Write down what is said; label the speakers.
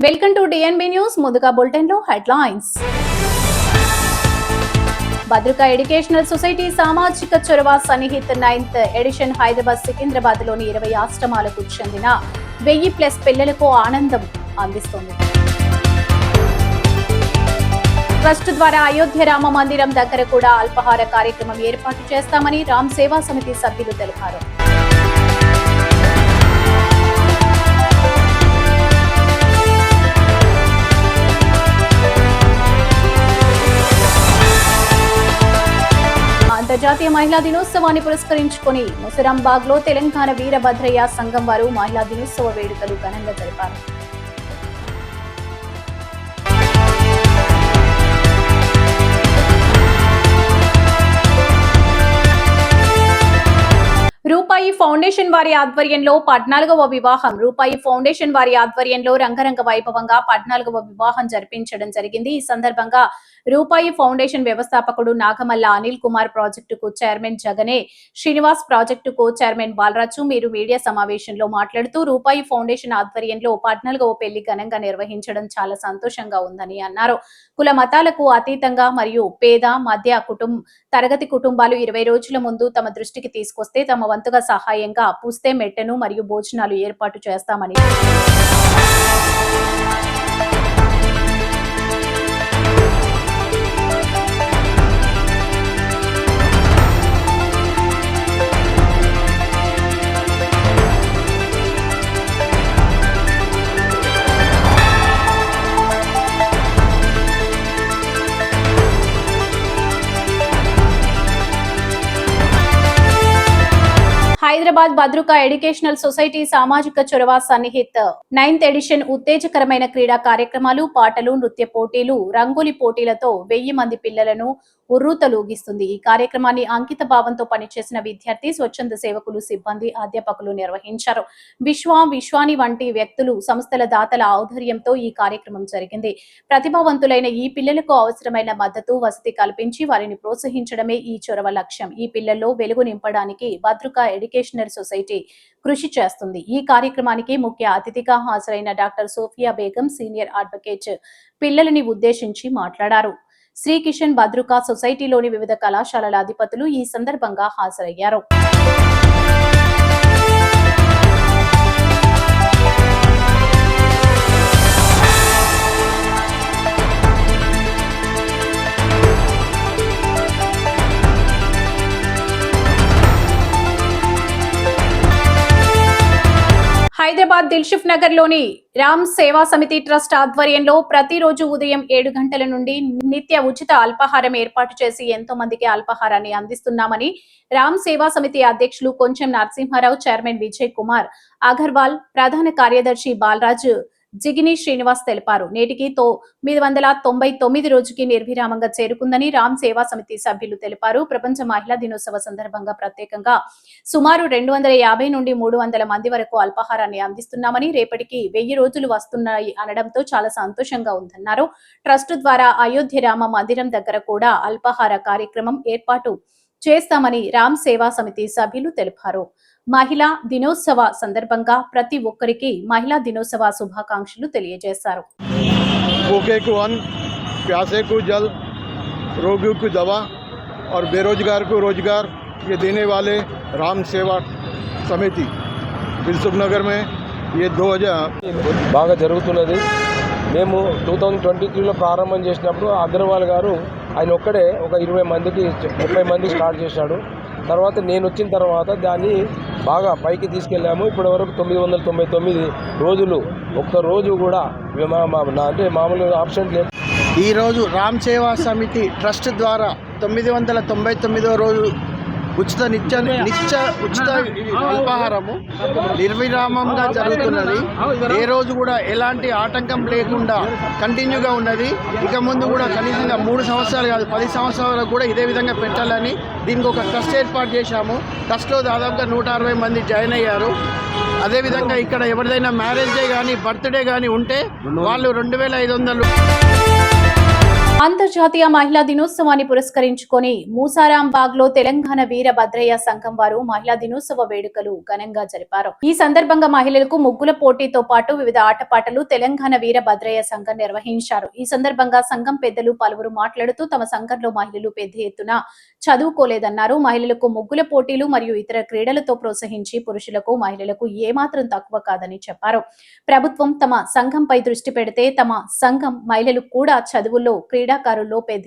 Speaker 1: Welcome to DNB news. ముందుగా bulletin లో headlines. భద్రకా educational society సామాజిక చొరవ సన్నిహిత్ 9th ఎడిషన్ హైదరాబాద్ సికింద్రాబాద్ లోని 20 ఆశ్రమాలకు చెందిన 1000+ పిల్లలకు ఆనందం అందిస్తోంది. ట్రస్ట్ ద్వారా అయోధ్య రామ మందిరం దగ్గర కూడా అల్పాహార కార్యక్రమం ఏర్పాటు చేస్తామని రామ్ సేవా సమితి సభ్యులు తెలిపారు. అంతర్జాతీయ మహిళా దినోత్సవాన్ని పురస్కరించుకుని ముసరాంబాగ్ లో తెలంగాణ వీరభద్రయ్య సంఘం వారు మహిళా దినోత్సవ వేడుకలు ఘనంగా జరిపారు. రూపాయి ఫౌండేషన్ వారి ఆధ్వర్యంలో 14వ వివాహం. రూపాయి ఫౌండేషన్ వారి ఆధ్వర్యంలో రంగరంగ వైభవంగా 14వ వివాహం జరిపించడం జరిగింది. ఈ సందర్భంగా రూపాయి ఫౌండేషన్ వ్యవస్థాపకుడు నాగమల్ల అనిల్ కుమార్, ప్రాజెక్టుకు చైర్మన్ జగనే శ్రీనివాస్, ప్రాజెక్టుకు చైర్మన్ బాలరాజు మీరు మీడియా సమావేశంలో మాట్లాడుతూ రూపాయి ఫౌండేషన్ ఆధ్వర్యంలో 14వ పెళ్లి ఘనంగా నిర్వహించడం చాలా సంతోషంగా ఉందని అన్నారు. కుల మతాలకు అతీతంగా మరియు పేద మధ్య తరగతి కుటుంబాలు 20 రోజుల ముందు తమ దృష్టికి తీసుకొస్తే తమ వంతుగా సహాయంగా పుస్తే మెట్టెను మరియు భోజనాలు ఏర్పాటు చేస్తామని హైదరాబాద్ భద్రకా ఎడ్యుకేషనల్ సొసైటీ సామాజిక చొరవ సన్నిహిత్ 9th ఎడిషన్ ఉత్తేజకరమైన క్రీడా కార్యక్రమాలు, పాటలు, నృత్య పోటీలు, రంగోలి పోటీలతో 1000 మంది పిల్లలను ఉర్రూతలూగిస్తుంది. ఈ కార్యక్రమాన్ని అంకిత భావంతో పనిచేసిన విద్యార్థి, స్వచ్ఛంద సేవకులు, సిబ్బంది, అధ్యాపకులు నిర్వహించారు. విశ్వాని వంటి వ్యక్తులు, సంస్థల దాతల ఔదార్యంతో ఈ కార్యక్రమం జరిగింది. ప్రతిభావంతులైన ఈ పిల్లలకు అవసరమైన మద్దతు, వసతి కల్పించి వారిని ప్రోత్సహించడమే ఈ చొరవ లక్ష్యం. ఈ పిల్లల్లో వెలుగు నింపడానికి భద్రకా ఎడ్యుకేషనల్ సొసైటీ కృషి చేస్తుంది. ఈ కార్యక్రమానికి ముఖ్య అతిథిగా హాజరైన doctor Sofia Begum, senior advocate, పిల్లలని ఉద్దేశించి మాట్లాడారు. శ్రీ కిషన్ భద్రకా సొసైటీలోని వివిధ కళాశాలల అధిపతులు ఈ సందర్భంగా హాజరయ్యారు. హైదరాబాద్ దిల్షుఫ్ నగర్ లోని రామ్ సేవా సమితి ట్రస్ట్ ఆధ్వర్యంలో ప్రతిరోజు ఉదయం 7 గంటల నుండి నిత్య ఉచిత అల్పాహారం ఏర్పాటు చేసి ఎంతో మందికి అల్పాహారాన్ని అందిస్తున్నామని రామ్ సేవా సమితి అధ్యక్షులు కొంచెం నరసింహారావు, చైర్మన్ విజయ్ కుమార్ అగర్వాల్, ప్రధాన కార్యదర్శి బాలరాజు జిగిని శ్రీనివాస్ తెలిపారు. నేటికి 999 రోజుకి నిర్విరామంగా చేరుకుందని రామ్ సేవా సమితి సభ్యులు తెలిపారు. ప్రపంచ మహిళా దినోత్సవ సందర్భంగా ప్రత్యేకంగా సుమారు 250 నుండి 300 మంది వరకు అల్పాహారాన్ని అందిస్తున్నామని, రేపటికి 1000 రోజులు వస్తున్నాయి అనడంతో చాలా సంతోషంగా ఉందన్నారు. ట్రస్ట్ ద్వారా అయోధ్య రామ మందిరం దగ్గర కూడా అల్పాహార కార్యక్రమం ఏర్పాటు చేస్తామని రామ్ సేవా సమితి సభ్యులు తెలిపారు. మహిళా దినోత్సవ సందర్భంగా ప్రతి ఒక్కరికి మహిళా దినోత్సవ శుభాకాంక్షలు తెలియజేశారు.
Speaker 2: भूखे को अन्न, प्यासे को जल, रोगियों को दवा और बेरोजगार को रोजगार ये देने वाले राम सेवा समिति दिलसुख नगर में ये 2000
Speaker 3: బాగా జరుగుతున్నది. మేము 2023లో ప్రారంభం చేసినప్పుడు అగర్వాల్ గారు ఆయన ఒక్కడే ఒక 20 మందికి 30 మంది స్టార్ట్ చేశాడు. తర్వాత నేను వచ్చిన తర్వాత దాన్ని బాగా పైకి తీసుకెళ్ళాము. ఇప్పటి వరకు 999 రోజులు, ఒక్క రోజు కూడా అంటే మామూలు ఆప్షన్ లేదు.
Speaker 4: ఈరోజు రామ్ సేవా సమితి ట్రస్ట్ ద్వారా 999వ రోజు ఉచిత అల్పాహారము నిర్విరామంగా జరుగుతున్నది. ఏ రోజు కూడా ఎలాంటి ఆటంకం లేకుండా కంటిన్యూగా ఉన్నది. ఇక ముందు కూడా కనీసంగా 3 సంవత్సరాలు కాదు 10 సంవత్సరాలకు కూడా ఇదే విధంగా పెట్టాలని దీనికి ఒక ట్రస్ట్ ఏర్పాటు చేశాము. ట్రస్ట్లో దాదాపుగా 160 మంది జాయిన్ అయ్యారు. అదేవిధంగా ఇక్కడ ఎవరిదైనా మ్యారేజ్ డే కానీ బర్త్డే కానీ ఉంటే వాళ్ళు 2500
Speaker 1: అంతర్జాతీయ మహిళా దినోత్సవాన్ని పురస్కరించుకొని మూసారాంబాగ్ లో తెలంగాణ వీరభద్రయ్య సంఘం వారు మహిళా దినోత్సవ వేడుకలు ఘనంగా జరిపారు. ఈ సందర్భంగా మహిళలకు ముగ్గుల పోటీతో పాటు వివిధ ఆటపాటలు తెలంగాణ వీరభద్రయ్య సంఘం నిర్వహించారు. ఈ సందర్భంగా సంఘం పెద్దలు పలువురు మాట్లాడుతూ తమ సంఘంలో మహిళలు పెద్ద ఎత్తున చదువుకోలేదన్నారు. మహిళలకు ముగ్గుల పోటీలు మరియు ఇతర క్రీడలతో ప్రోత్సహించి పురుషులకు మహిళలకు ఏమాత్రం తక్కువ కాదని చెప్పారు. ప్రభుత్వం తమ సంఘంపై దృష్టి పెడితే తమ సంఘం మహిళలు కూడా చదువుల్లో క్రీడాకారుల్లో పెద్ద